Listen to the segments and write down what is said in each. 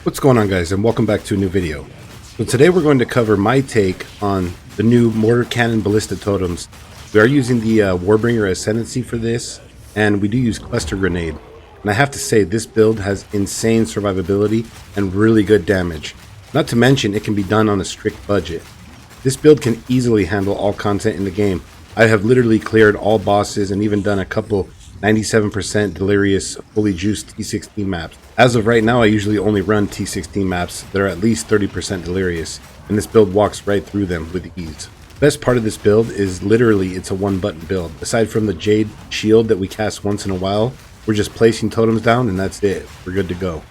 What's going on, guys, and welcome back to a new video. So today we're going to cover my take on the new Mortar Cannon Ballista Totems. We are using the Warbringer Ascendancy for this, and we do use Cluster Grenade. And I have to say, this build has insane survivability and really good damage. Not to mention, it can be done on a strict budget. This build can easily handle all content in the game. I have literally cleared all bosses and even done a couple 97% delirious fully juiced T16 maps. As of right now, I usually only run T16 maps that are at least 30% delirious, and this build walks right through them with ease. The best part of this build is literally it's a one button build. Aside from the Jade shield that we cast once in a while, we're just placing totems down and that's it. We're good to go.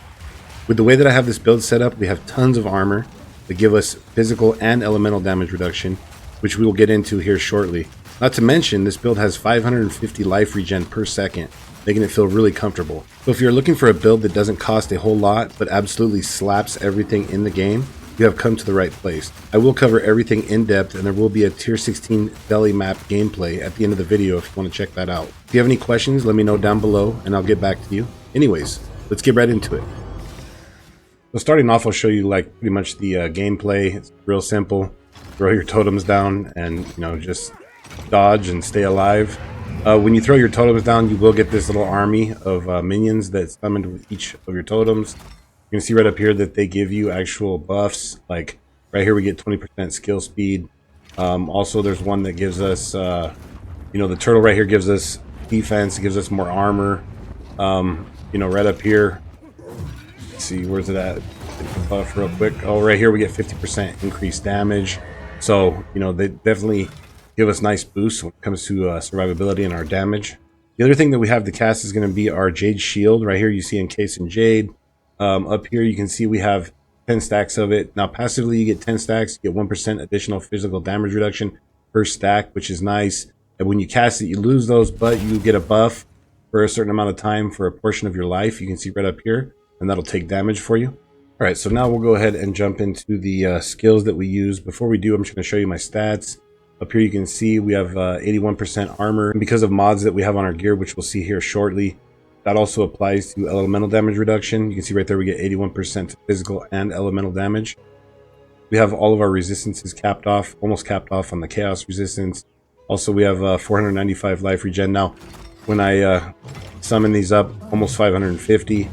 With the way that I have this build set up, we have tons of armor that give us physical and elemental damage reduction, which we will get into here shortly. Not to mention, this build has 550 life regen per second, making it feel really comfortable. So if you're looking for a build that doesn't cost a whole lot, but absolutely slaps everything in the game, you have come to the right place. I will cover everything in depth, and there will be a tier 16 belly map gameplay at the end of the video if you want to check that out. If you have any questions, let me know down below, and I'll get back to you. Anyways, let's get right into it. So starting off, I'll show you like pretty much the gameplay. It's real simple. Throw your totems down and, just dodge and stay alive. When you throw your totems down, you will get this little army of minions that's summoned with each of your totems. You can see right up here that they give you actual buffs. Like right here, we get 20% skill speed. Also, there's one that gives us, the turtle right here gives us defense. It gives us more armor. Right up here. Let's see, where's it at? Get the buff real quick. Oh, right here we get 50% increased damage. So, they definitely give us nice boosts when it comes to survivability and our damage. The other thing that we have to cast is going to be our Jade Shield. Right here you see Encased in Jade. Up here you can see we have 10 stacks of it. Now passively you get 10 stacks, you get 1% additional physical damage reduction per stack, which is nice. And when you cast it, you lose those, but you get a buff for a certain amount of time for a portion of your life. You can see right up here, and that'll take damage for you. All right, so now we'll go ahead and jump into the skills that we use. Before we do, I'm just going to show you my stats. Up here you can see we have 81% armor, and because of mods that we have on our gear, which we'll see here shortly, that also applies to elemental damage reduction. You can see right there we get 81% physical and elemental damage. We have all of our resistances capped off, almost capped off on the chaos resistance. Also we have 495 life regen. Now when I summon these up, almost 550.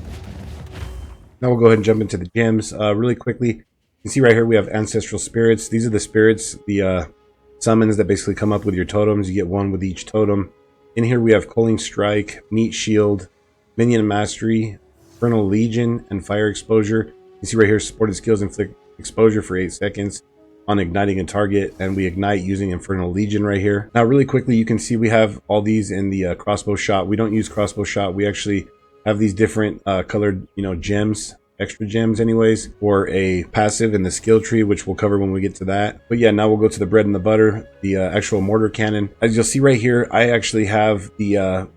Now we'll go ahead and jump into the gems really quickly. You can see right here we have ancestral spirits. These are the spirits, the summons that basically come up with your totems. You get one with each totem. In here we have Culling Strike, Meat Shield, Minion Mastery, Infernal Legion, and Fire Exposure. You see right here, supported skills inflict exposure for 8 seconds on igniting a target, and we ignite using Infernal Legion right here. Now really quickly, you can see we have all these in the crossbow shot. We don't use crossbow shot. We actually have these different colored, gems, extra gems anyways, for a passive in the skill tree, which we'll cover when we get to that. But yeah, now we'll go to the bread and the butter, the actual mortar cannon. As you'll see right here, I actually have the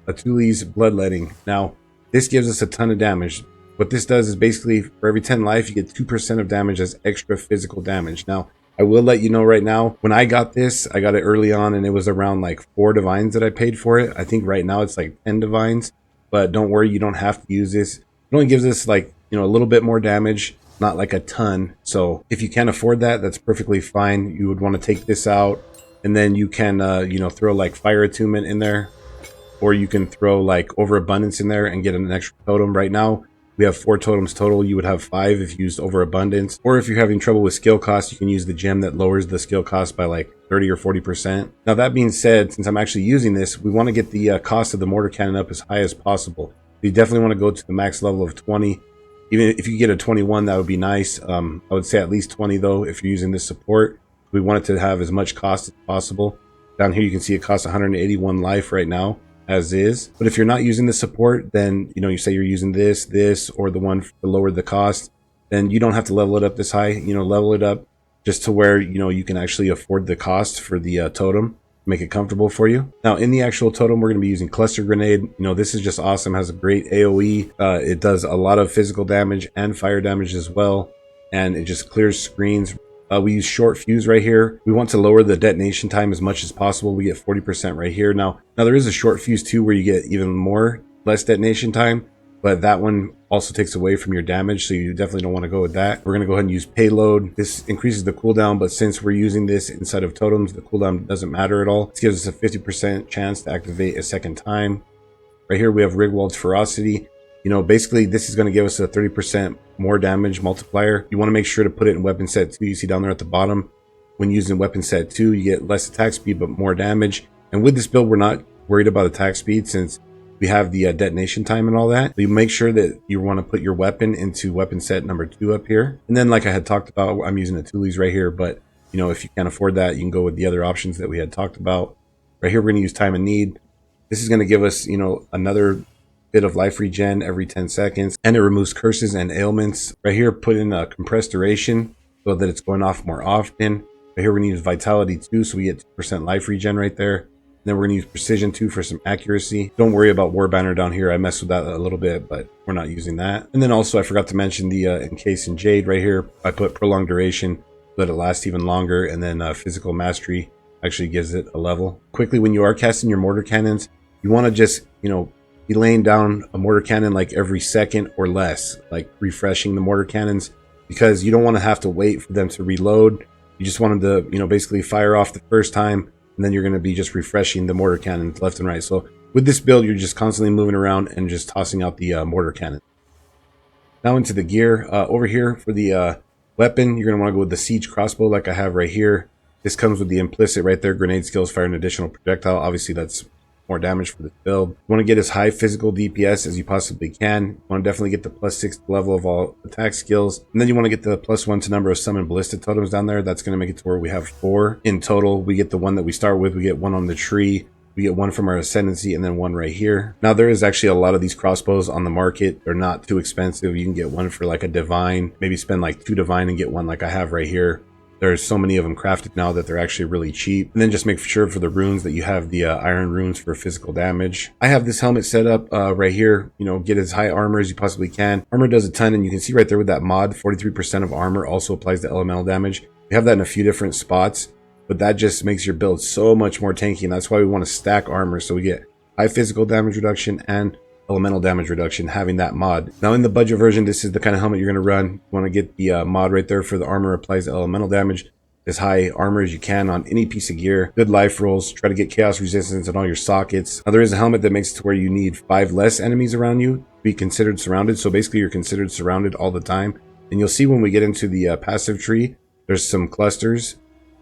Atuli's Bloodletting. Now this gives us a ton of damage. What this does is basically for every 10 life you get 2% of damage as extra physical damage. Now I will let you know right now, when I got this, I got it early on and it was around like 4 divines that I paid for it. I think right now it's like 10 divines, but don't worry, you don't have to use this. It only gives us like a little bit more damage, not like a ton. So if you can't afford that, that's perfectly fine. You would want to take this out, and then you can throw like Fire Attunement in there, or you can throw like Overabundance in there and get an extra totem. Right now we have 4 totems total. You would have 5 if you used Overabundance, or if you're having trouble with skill cost, you can use the gem that lowers the skill cost by like 30 or 40%. Now that being said, since I'm actually using this, we want to get the cost of the mortar cannon up as high as possible. You definitely want to go to the max level of 20. Even if you get a 21, that would be nice. I would say at least 20 though if you're using this support. We want it to have as much cost as possible. Down here you can see it costs 181 life right now as is. But if you're not using the support, then you say you're using this, or the one to lower the cost, then you don't have to level it up this high. Level it up just to where you can actually afford the cost for the totem. Make it comfortable for you. Now in the actual totem, we're going to be using Cluster Grenade. This is just awesome. Has a great AoE. It does a lot of physical damage and fire damage as well, and it just clears screens. We use Short Fuse right here. We want to lower the detonation time as much as possible. We get 40% right here. Now there is a Short Fuse too where you get even less detonation time, but that one also takes away from your damage, so you definitely don't want to go with that. We're going to go ahead and use payload. This increases the cooldown, but since we're using this inside of totems, the cooldown doesn't matter at all. This gives us a 50% chance to activate a second time. Right here we have Rigwald's Ferocity. You know, basically this is going to give us a 30% more damage multiplier. You want to make sure to put it in weapon set 2. You see down there at the bottom, when using weapon set 2, you get less attack speed but more damage. And with this build, we're not worried about attack speed since we have the detonation time and all that. So you make sure that you want to put your weapon into weapon set number 2 up here. And then, like I had talked about, I'm using a Thules right here, but you know, if you can't afford that, you can go with the other options that we had talked about. Right here, we're going to use Time of Need. This is going to give us, you know, another bit of life regen every 10 seconds, and it removes curses and ailments. Right here, put in a compressed duration so that it's going off more often. Right here, we're going to use Vitality 2, so we get 2% life regen right there. And then we're going to use Precision 2 for some accuracy. Don't worry about War Banner down here. I messed with that a little bit, but we're not using that. And then also, I forgot to mention the Encase in Jade right here. I put Prolonged Duration, let it last even longer, and then Physical Mastery actually gives it a level. Quickly, when you are casting your mortar cannons, you want to just, you know, be laying down a mortar cannon like every second or less, like refreshing the mortar cannons, because you don't want to have to wait for them to reload. You just want them to, you know, basically fire off the first time, and then you're going to be just refreshing the mortar cannons left and right. So with this build, you're just constantly moving around and just tossing out the mortar cannon. Now into the gear. Over here for the weapon, you're going to want to go with the Siege Crossbow like I have right here. This comes with the implicit right there, grenade skills, fire an additional projectile. Obviously, that's more damage for this build. You want to get as high physical DPS as you possibly can. You want to definitely get the +6 level of all attack skills. And then you want to get the +1 to number of summoned ballista totems down there. That's going to make it to where we have 4 in total. We get the one that we start with. We get 1 on the tree. We get 1 from our Ascendancy, and then 1 right here. Now, there is actually a lot of these crossbows on the market. They're not too expensive. You can get 1 for like a divine. Maybe spend like 2 divine and get 1 like I have right here. There's so many of them crafted now that they're actually really cheap. And then just make sure for the runes that you have the iron runes for physical damage. I have this helmet set up right here. You know, get as high armor as you possibly can. Armor does a ton, and you can see right there with that mod, 43% of armor also applies to elemental damage. We have that in a few different spots, but that just makes your build so much more tanky, and that's why we want to stack armor so we get high physical damage reduction and elemental damage reduction having that mod. Now in the budget version, this is the kind of helmet you're going to run. You want to get the mod right there for the armor applies elemental damage, as high armor as you can on any piece of gear. Good life rolls, try to get chaos resistance on all your sockets. Now there is a helmet that makes it to where you need 5 less enemies around you to be considered surrounded. So basically you're considered surrounded all the time. And you'll see when we get into the passive tree, there's some clusters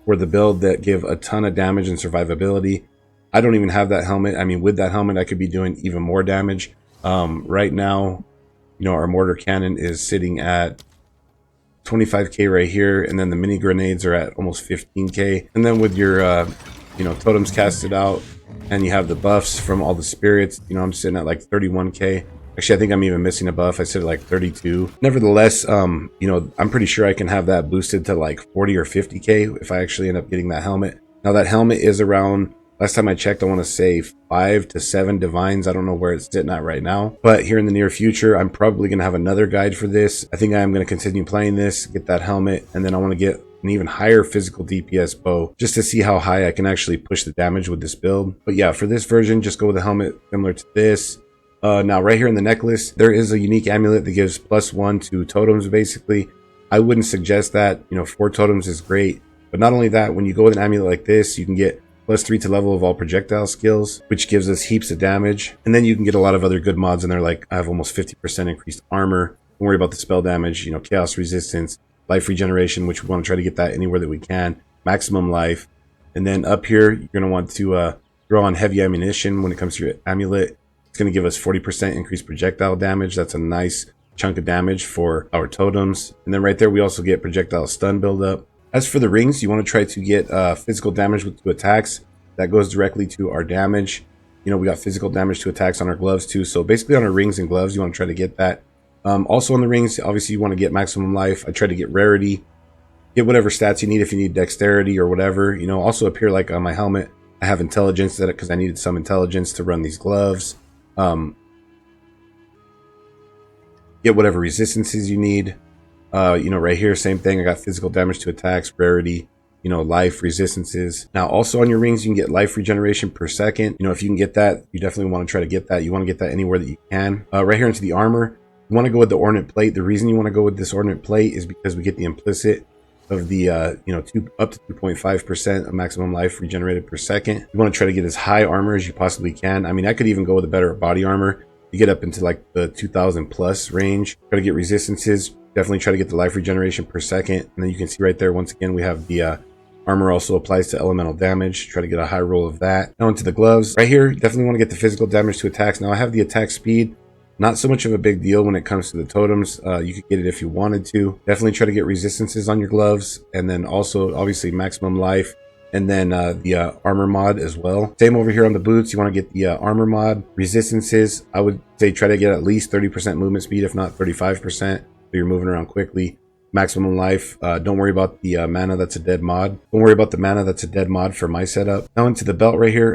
for the build that give a ton of damage and survivability. I don't even have that helmet. I mean, with that helmet, I could be doing even more damage. Right now, you know, our mortar cannon is sitting at 25k right here, and then the mini grenades are at almost 15k. And then with your, you know, totems casted out, and you have the buffs from all the spirits, you know, I'm sitting at like 31k. Actually, I think I'm even missing a buff. I sit at like 32. Nevertheless, you know, I'm pretty sure I can have that boosted to like 40 or 50k if I actually end up getting that helmet. Now that helmet is around, last time I checked, I want to say 5 to 7 divines. I don't know where it's sitting at right now, but here in the near future, I'm probably going to have another guide for this. I think I am going to continue playing this, get that helmet, and then I want to get an even higher physical DPS bow just to see how high I can actually push the damage with this build. But yeah, for this version, just go with a helmet similar to this. Now right here in the necklace, there is a unique amulet that gives +1 to totems basically. I wouldn't suggest that. You know, 4 totems is great, but not only that, when you go with an amulet like this, you can get +3 to level of all projectile skills, which gives us heaps of damage. And then you can get a lot of other good mods in there, like I have almost 50% increased armor. Don't worry about the spell damage, you know, chaos resistance, life regeneration, which we want to try to get that anywhere that we can, maximum life. And then up here, you're going to want to throw on heavy ammunition when it comes to your amulet. It's going to give us 40% increased projectile damage. That's a nice chunk of damage for our totems. And then right there, we also get projectile stun buildup. As for the rings, you want to try to get physical damage with 2 attacks. That goes directly to our damage. You know, we got physical damage to attacks on our gloves too. So basically on our rings and gloves, you want to try to get that. Also on the rings, obviously you want to get maximum life. I try to get rarity. Get whatever stats you need if you need dexterity or whatever. You know, also up here like on my helmet, I have intelligence that because I needed some intelligence to run these gloves. Get whatever resistances you need. You know, right here, same thing. I got physical damage to attacks, rarity, life, resistances. Now also on your rings, you can get life regeneration per second. If you can get that, you definitely want to try to get that. You want to get that anywhere that you can. Right here into the armor, you want to go with the ornate plate. The reason you want to go with this ornate plate is because we get the implicit of the up to 2.5% of maximum life regenerated per second. You want to try to get as high armor as you possibly can. I mean, I could even go with a better body armor. You get up into like the 2000 plus range. Try to get resistances. Definitely try to get the life regeneration per second. And then you can see right there, once again, we have the armor also applies to elemental damage. Try to get a high roll of that. Now into the gloves. Right here, definitely want to get the physical damage to attacks. Now I have the attack speed. Not so much of a big deal when it comes to the totems. You could get it if you wanted to. Definitely try to get resistances on your gloves. And then also, obviously, maximum life. And then the armor mod as well. Same over here on the boots. You want to get the armor mod. Resistances, I would say try to get at least 30% movement speed, if not 35%. So you're moving around quickly. Maximum life. Don't worry about the mana that's a dead mod. Don't worry about the mana that's a dead mod for my setup. Now into the belt right here.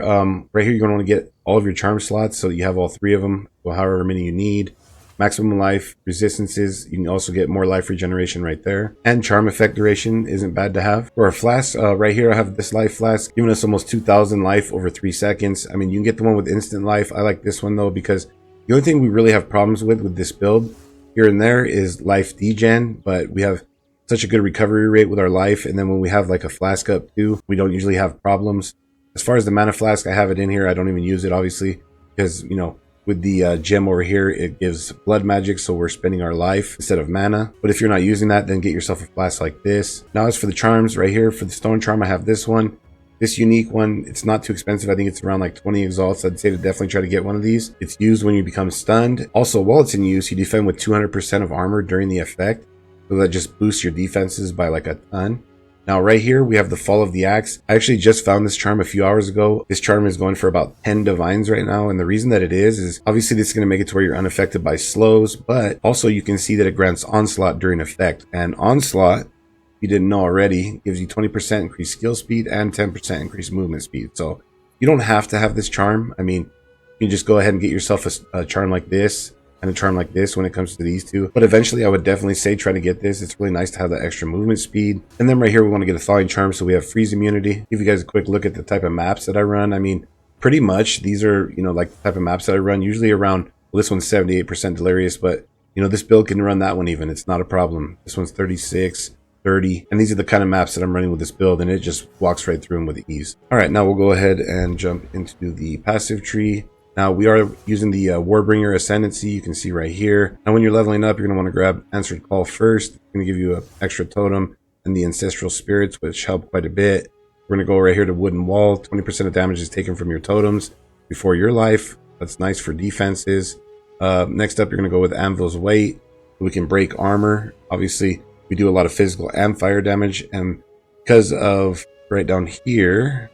Right here, you're going to want to get all of your charm slots so that you have all 3 of them. So however many you need. Maximum life, resistances. You can also get more life regeneration right there. And charm effect duration isn't bad to have. For a flask, right here, I have this life flask, giving us almost 2,000 life over 3 seconds. I mean, you can get the one with instant life. I like this one though, because the only thing we really have problems with this build here and there is life degen, but we have such a good recovery rate with our life. And then when we have like a flask up too, we don't usually have problems. As far as the mana flask, I have it in here. I don't even use it, obviously, because, with the gem over here, it gives blood magic, so we're spending our life instead of mana. But if you're not using that, then get yourself a flask like this. Now as for the charms, right here, for the stone charm, I have this one. This unique one, it's not too expensive. I think it's around like 20 exalts. I'd say to definitely try to get one of these. It's used when you become stunned. Also, while it's in use, you defend with 200% of armor during the effect. So that just boosts your defenses by like a ton. Now right here, we have the Fall of the Axe. I actually just found this charm a few hours ago. This charm is going for about 10 divines right now. And the reason that it is obviously this is going to make it to where you're unaffected by slows. But also you can see that it grants Onslaught during effect. And Onslaught, if you didn't know already, gives you 20% increased skill speed and 10% increased movement speed. So you don't have to have this charm. I mean, you can just go ahead and get yourself a charm like this and a charm like this when it comes to these two. But eventually I would definitely say try to get this. It's really nice to have that extra movement speed. And then right here we want to get a thawing charm, so we have freeze immunity. Give you guys a quick look at the type of maps that I run. I mean, pretty much these are, like the type of maps that I run, usually around, well, this one's 78% delirious, but this build can run that one even. It's not a problem. This one's 36, 30, and these are the kind of maps that I'm running with this build, and it just walks right through them with ease. All right, now we'll go ahead and jump into the passive tree. Now we are using the Warbringer Ascendancy. You can see right here. And when you're leveling up, you're going to want to grab Answered Call first. It's going to give you an extra totem and the Ancestral Spirits, which help quite a bit. We're going to go right here to Wooden Wall. 20% of damage is taken from your totems before your life. That's nice for defenses. Next up, you're going to go with Anvil's Weight. We can break armor. Obviously, we do a lot of physical and fire damage. And because of right down here,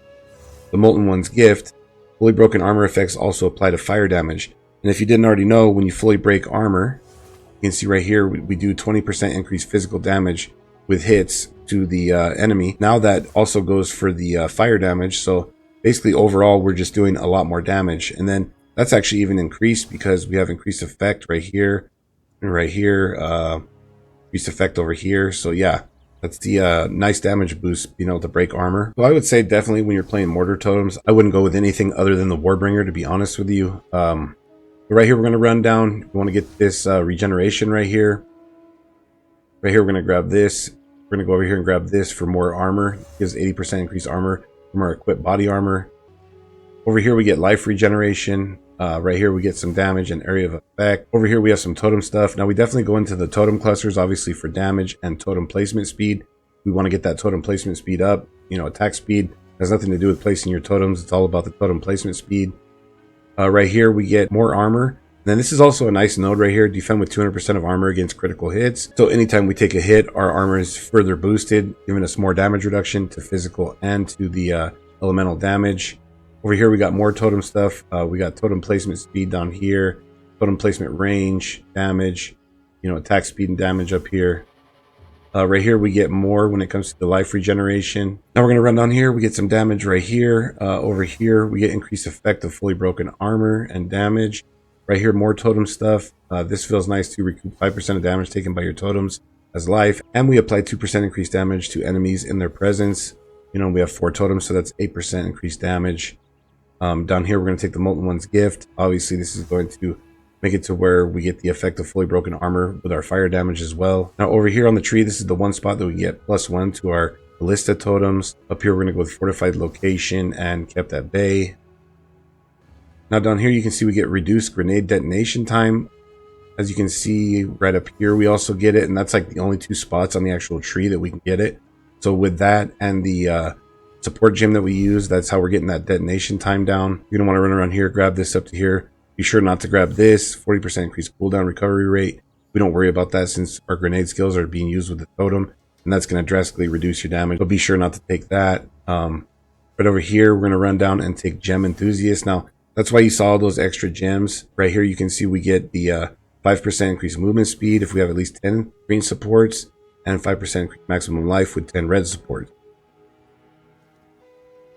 the Molten One's Gift, fully broken armor effects also apply to fire damage. And if you didn't already know, when you fully break armor, you can see right here, we do 20% increased physical damage with hits to the enemy. Now that also goes for the fire damage. So basically overall, we're just doing a lot more damage. And then that's actually even increased because we have increased effect right here and right here, increased effect over here. So yeah, that's the nice damage boost, being able to break armor. So I would say definitely when you're playing Mortar Totems, I wouldn't go with anything other than the Warbringer, to be honest with you. Right here, we're going to run down. We want to get this regeneration right here. Right here, we're going to grab this. We're going to go over here and grab this for more armor. It gives 80% increased armor from our equipped body armor. Over here, we get life regeneration. Right here, we get some damage and area of effect. Over here, we have some totem stuff. Now, we definitely go into the totem clusters, obviously, for damage and totem placement speed. We want to get that totem placement speed up. Attack speed has nothing to do with placing your totems. It's all about the totem placement speed. Right here, we get more armor. And then this is also a nice node right here. Defend with 200% of armor against critical hits. So anytime we take a hit, our armor is further boosted, giving us more damage reduction to physical and to the elemental damage. Over here, we got more totem stuff. We got totem placement speed down here, totem placement range, damage, attack speed and damage up here. Right here, we get more when it comes to the life regeneration. Now we're going to run down here. We get some damage right here. Over here, we get increased effect of fully broken armor and damage. Right here, more totem stuff. This feels nice to recoup 5% of damage taken by your totems as life. And we apply 2% increased damage to enemies in their presence. You know, we have 4 totems, so that's 8% increased damage. Down here, we're going to take the Molten One's Gift. Obviously, this is going to make it to where we get the effect of fully broken armor with our fire damage as well. Now, over here on the tree, this is the one spot that we get +1 to our Ballista Totems. Up here, we're going to go with Fortified Location and Kept at Bay. Now, down here, you can see we get reduced grenade detonation time. As you can see right up here, we also get it, and that's like the only 2 spots on the actual tree that we can get it. So with that and the support gem that we use, that's how we're getting that detonation time down. You're gonna want to run around here, grab this up to here. Be sure not to grab this. 40% increased cooldown recovery rate. We don't worry about that since our grenade skills are being used with the totem, and that's going to drastically reduce your damage. But be sure not to take that. Right over here, we're going to run down and take Gem Enthusiast. Now, that's why you saw all those extra gems. Right here, you can see we get the 5% increased movement speed if we have at least 10 green supports, and 5% increased maximum life with 10 red supports.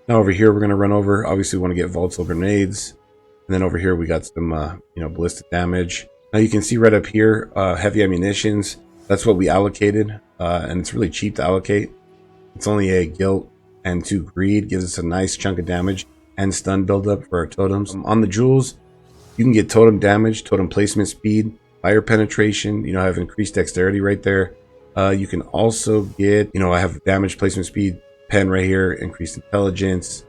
Now over here, we're going to run over. Obviously, we want to get volatile grenades. And then over here, we got some, ballistic damage. Now you can see right up here, heavy ammunitions. That's what we allocated, and it's really cheap to allocate. It's only a Guilt and 2 Greed. Gives us a nice chunk of damage and stun buildup for our totems. On the jewels, you can get totem damage, totem placement speed, fire penetration. I have increased dexterity right there. You can also get, I have damage placement speed, pen right here, increased intelligence.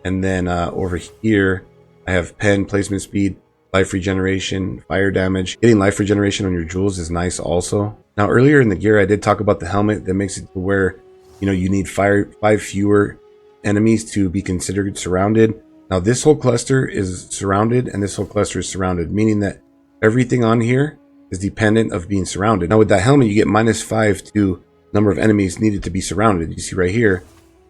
And then over here, I have pen placement speed, life regeneration, fire damage. Getting life regeneration on your jewels is nice also. Now earlier in the gear, I did talk about the helmet that makes it to where, you need 5 fewer enemies to be considered surrounded. Now this whole cluster is surrounded and this whole cluster is surrounded, meaning that everything on here is dependent of being surrounded. Now with that helmet, you get -5 to number of enemies needed to be surrounded. You see right here,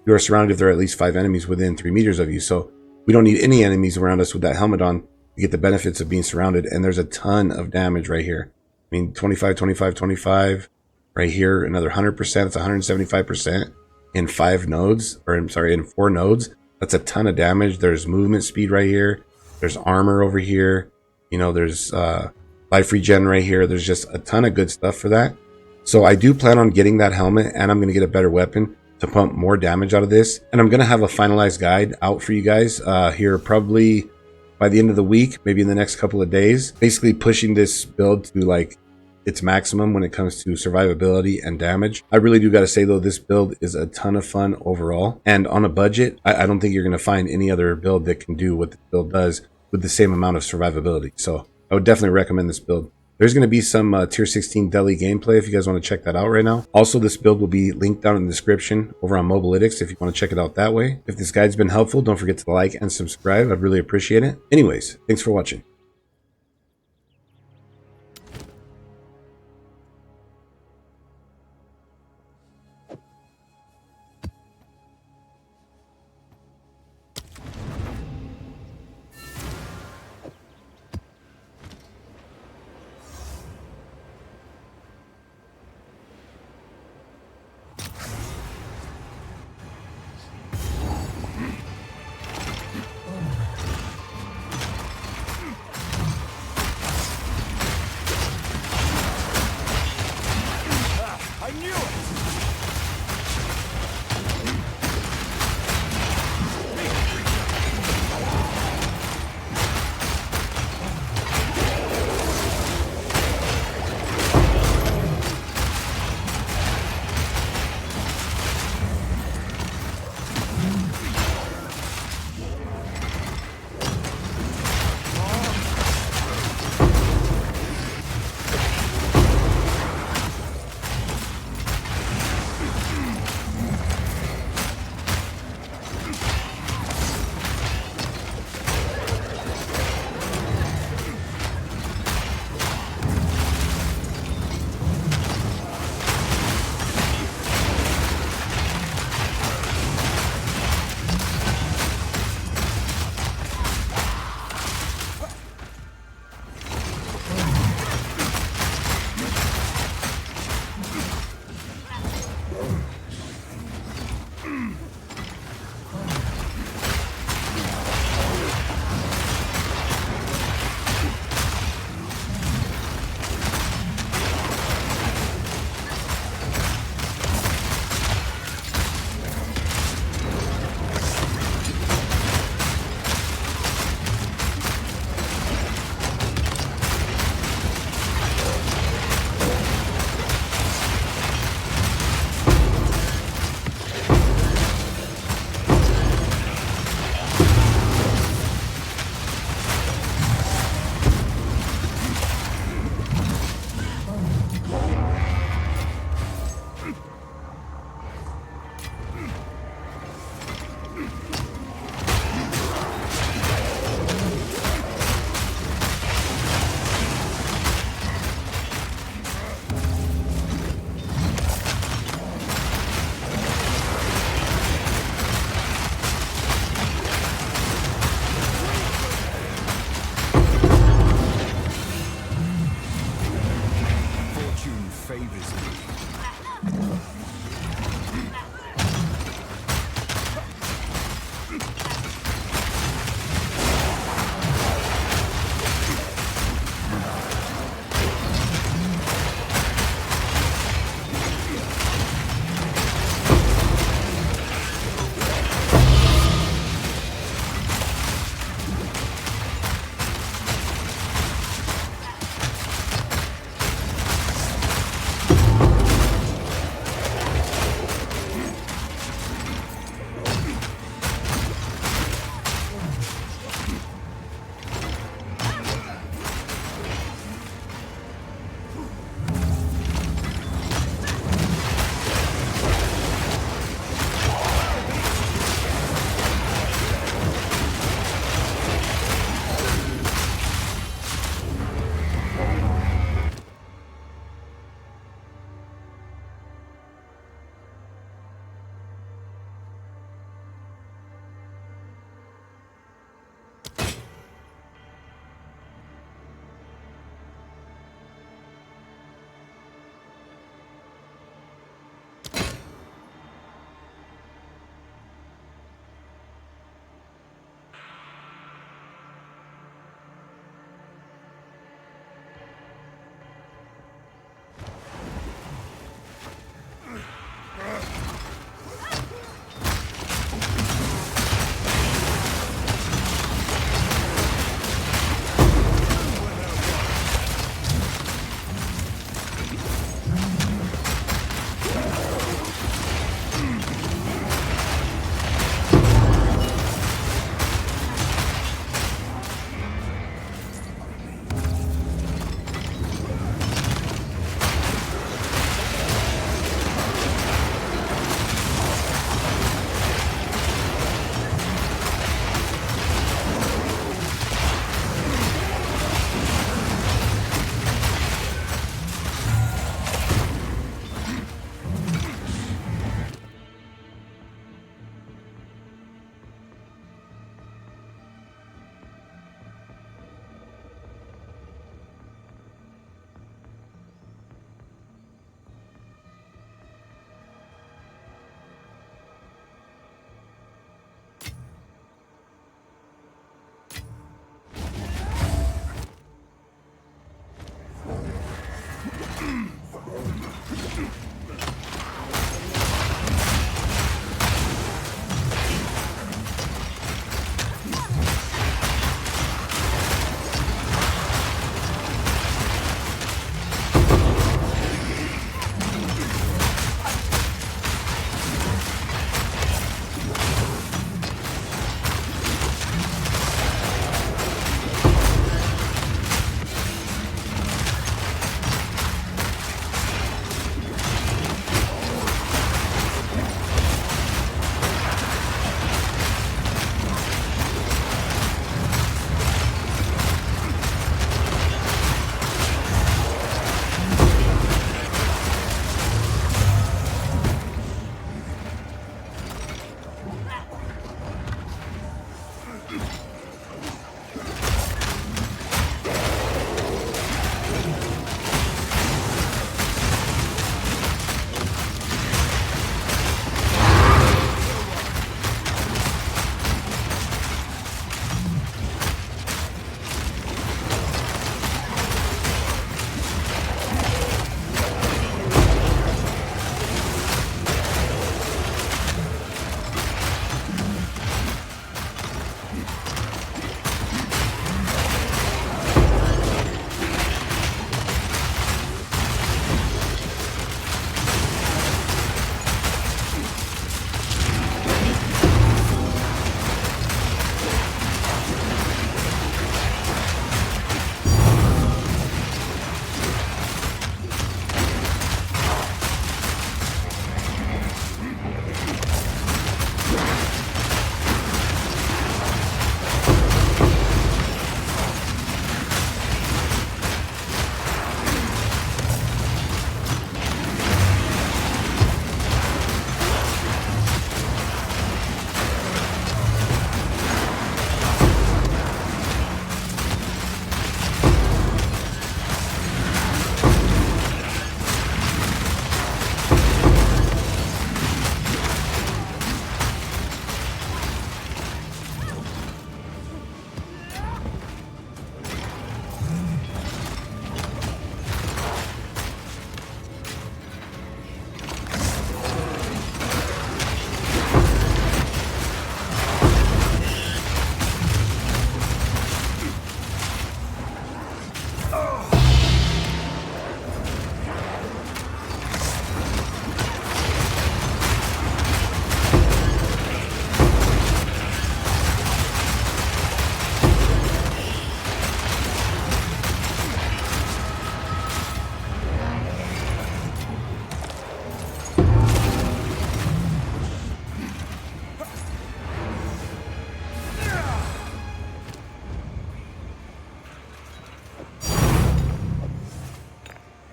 you are surrounded if there are at least 5 enemies within 3 meters of you. So we don't need any enemies around us with that helmet on to get the benefits of being surrounded. And there's a ton of damage right here. I mean, 25, 25, 25 right here, another 100%. It's 175% in 5 nodes, or I'm sorry, in 4 nodes. That's a ton of damage. There's movement speed right here. There's armor over here. There's life regen right here. There's just a ton of good stuff for that. So I do plan on getting that helmet, and I'm going to get a better weapon to pump more damage out of this. And I'm going to have a finalized guide out for you guys here probably by the end of the week, maybe in the next couple of days, basically pushing this build to like its maximum when it comes to survivability and damage. I really do got to say though, this build is a ton of fun overall, and on a budget, I don't think you're going to find any other build that can do what this build does with the same amount of survivability. So I would definitely recommend this build. There's going to be some tier 16 deli gameplay if you guys want to check that out right now. Also, this build will be linked down in the description over on Mobilytics if you want to check it out that way. If this guide's been helpful, don't forget to like and subscribe. I'd really appreciate it. Anyways, thanks for watching.